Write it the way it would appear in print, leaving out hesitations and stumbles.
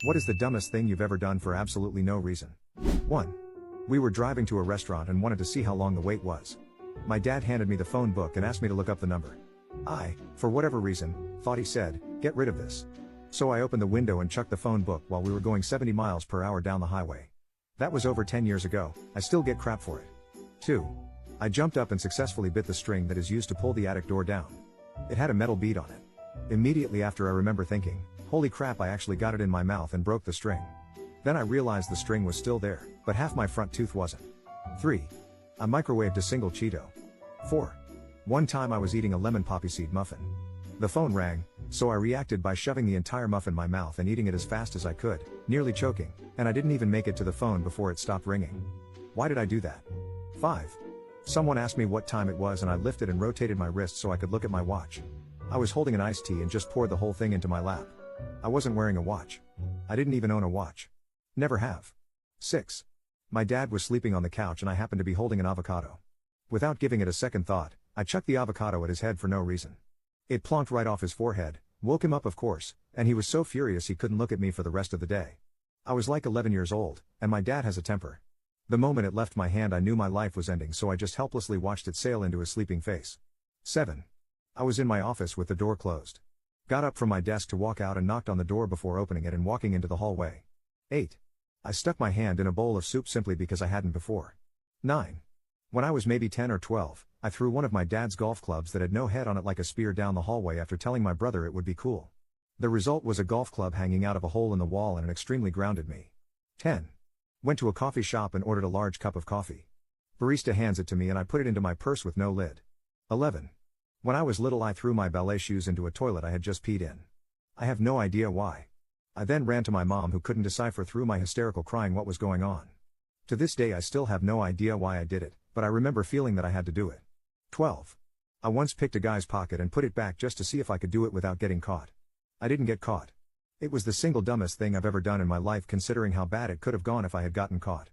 What is the dumbest thing you've ever done for absolutely no reason? 1. We were driving to a restaurant and wanted to see how long the wait was. My dad handed me the phone book and asked me to look up the number. I, for whatever reason, thought he said, "Get rid of this." So I opened the window and chucked the phone book while we were going 70 miles per hour down the highway. That was over 10 years ago, I still get crap for it. 2. I jumped up and successfully bit the string that is used to pull the attic door down. It had a metal bead on it. Immediately after I remember thinking, holy crap, I actually got it in my mouth and broke the string. Then I realized the string was still there, but half my front tooth wasn't. 3. I microwaved a single Cheeto. 4. One time I was eating a lemon poppy seed muffin. The phone rang, so I reacted by shoving the entire muffin in my mouth and eating it as fast as I could, nearly choking, and I didn't even make it to the phone before it stopped ringing. Why did I do that? 5. Someone asked me what time it was and I lifted and rotated my wrist so I could look at my watch. I was holding an iced tea and just poured the whole thing into my lap. I wasn't wearing a watch. I didn't even own a watch. Never have. 6. My dad was sleeping on the couch and I happened to be holding an avocado. Without giving it a second thought, I chucked the avocado at his head for no reason. It plonked right off his forehead, woke him up of course, and he was so furious he couldn't look at me for the rest of the day. I was like 11 years old, and my dad has a temper. The moment it left my hand I knew my life was ending, so I just helplessly watched it sail into his sleeping face. 7. I was in my office with the door closed. Got up from my desk to walk out and knocked on the door before opening it and walking into the hallway. 8. I stuck my hand in a bowl of soup simply because I hadn't before. 9. When I was maybe 10 or 12, I threw one of my dad's golf clubs that had no head on it like a spear down the hallway after telling my brother it would be cool. The result was a golf club hanging out of a hole in the wall and it extremely grounded me. 10. Went to a coffee shop and ordered a large cup of coffee. Barista hands it to me and I put it into my purse with no lid. 11. When I was little I threw my ballet shoes into a toilet I had just peed in. I have no idea why. I then ran to my mom who couldn't decipher through my hysterical crying what was going on. To this day I still have no idea why I did it, but I remember feeling that I had to do it. 12. I once picked a guy's pocket and put it back just to see if I could do it without getting caught. I didn't get caught. It was the single dumbest thing I've ever done in my life considering how bad it could have gone if I had gotten caught.